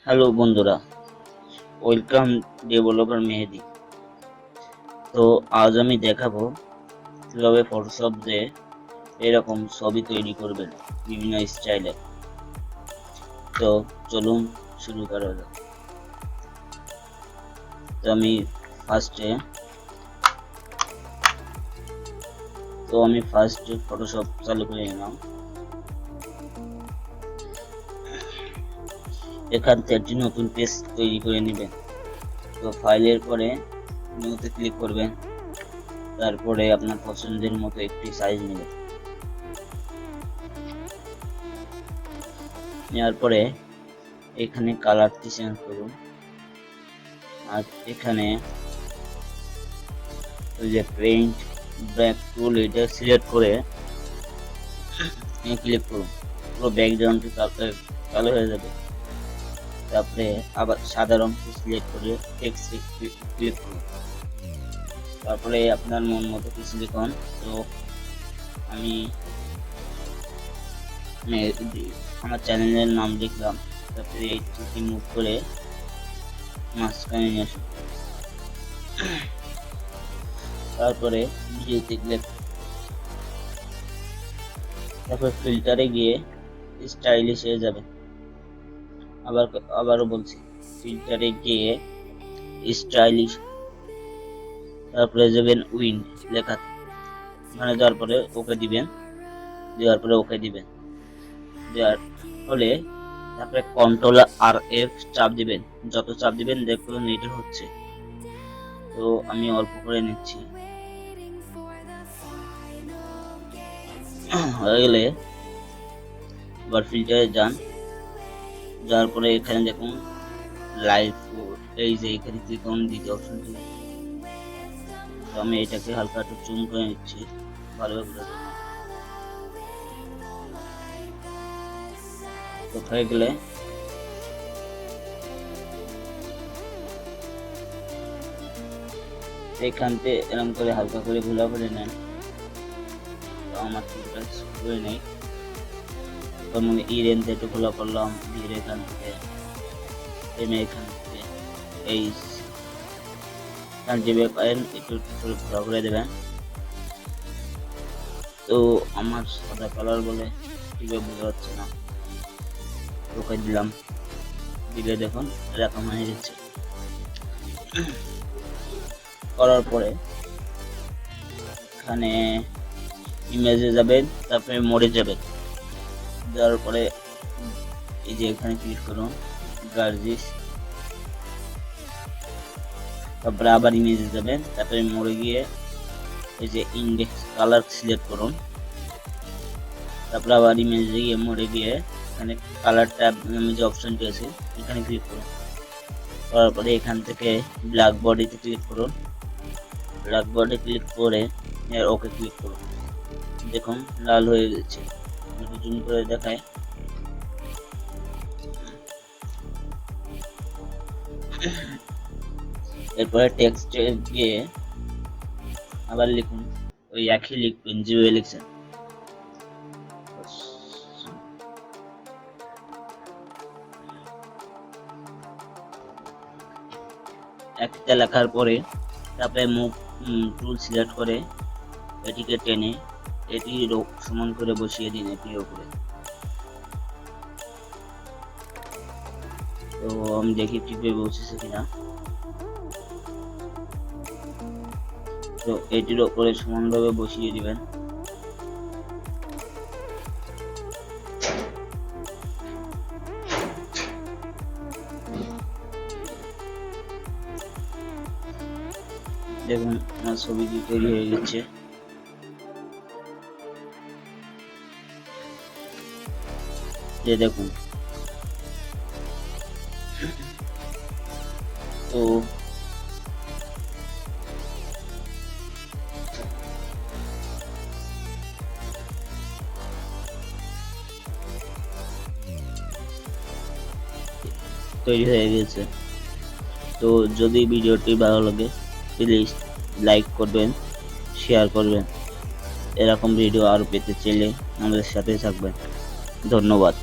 Hello বন্ধুরা, welcome developer মেহেদি। তো আজ আমি দেখাবো কিভাবে ফটোশপ দিয়ে এরকম ছবি তৈরি করবেন বিভিন্ন স্টাইলে। তো চলুন শুরু করা যাক। তো আমি ফার্স্টে ফটোশপ চালু করে নিলাম। এখান থেকে একটি নতুন পেজ তৈরি করে নেবেন। তো ফাইলের পরে নিউতে ক্লিক করবেন, তারপরে আপনার পছন্দের মতো একটি সাইজ নেবেন। নেওয়ার পরে এখানে কালারটি চেঞ্জ করুন, আর এখানে ওই যে পেইন্ট ব্যাক টুল এটা সিলেক্ট করে ক্লিক করুন। পুরো ব্যাকগ্রাউন্ডটি কালো হয়ে যাবে। তারপরে আবার সাদা রঙটি সিলেক্ট করে টেক্সট ক্লিক করুন। তারপরে আপনার মন মতো কিছু লিখুন। তো আমি আমার চ্যানেলের নাম লিখলাম। তারপরে এইটি মুভ করে মাঝখানে নিয়ে আসুন। তারপরে ভিডিওতে ক্লিক, তারপর ফিল্টারে গিয়ে স্টাইলিশ হয়ে যাবে। আবারও বলছি, ফিল্টারে গিয়ে স্টাইলিশ, তারপরে যাবেন উইন্ড লেখা, মানে দেওয়ার পরে ওকে দিবেন। দেওয়ার ফলে তারপরে কন্ট্রোল আর এফ চাপ দিবেন। যত চাপ দিবেন দেখুন এটা হচ্ছে। তো আমি অল্প করে নিচ্ছি। হয়ে গেলে এবার ফিল্টারে যাওয়ার পরে এখানে দেখুন লাইভ, এই যে এখানে ক্লিক করুন দ্বিতীয় অপশনটি। তো আমি এটাকে হালকা একটু জুম করে নিচ্ছি ভালোভাবে বোঝার জন্য। তো হয়ে গেলে এখানতে এরকম করে হালকা করে ঘোলা করে নেন। তো আমার চুলটা করে নেই, মানে ইরেনতে একটু ঘোলা করলাম, ধীরে এখান থেকে এই যে একটু ঘোলা করে দেবেন। তো আমার সাদা কালার বলে ঠিকভাবে বোঝা যাচ্ছে না, ওকে দিলাম। দিলে দেখুন এরকম হয়ে যাচ্ছে। করার পরে এখানে ইমেজে যাবেন, তারপরে মোডে যাবেন। যাওয়ার পরে এই যে এখানে ক্লিক করুন গার্জিস, তারপরে আবার ইমেজে যাবেন, তারপরে মোড়ে গিয়ে এই যে ইন্ডেক্স কালার সিলেক্ট করুন। তারপরে আবার ইমেজে গিয়ে মোড়ে গিয়ে এখানে কালার ট্যাব নামে যে অপশনটি আছে এখানে ক্লিক করুন। করার পরে এখান থেকে ব্ল্যাক বডিতে ক্লিক করুন। ব্ল্যাক বডি ক্লিক করে ওকে ক্লিক করুন। দেখুন লাল হয়ে গেছে, একটু জুম করে দেখায়। এরপরে টেক্সটে গিয়ে আবার লিখুন, ওই একই লিখবেন যেভাবে লিখছেন। একটা লেখার পরে তারপরে মুভ টুল সিলেক্ট করে এটিকে টেনে এটি সমান করে বসিয়ে দিন এটির উপরে। তো আমি দেখি ঠিকভাবে বসেছে কিনা। তো এটির উপরে সমানভাবে বসিয়ে দিবেন। দেখুন আমার ছবিটি তৈরি হয়ে গেছে। যে দেখুন, তো তৈরি হয়ে গেছে। তো যদি ভিডিওটি ভালো লাগে প্লিজ লাইক করবেন, শেয়ার করবেন। এরকম ভিডিও আরও পেতে চাইলে আমাদের সাথে থাকবেন। ধন্যবাদ।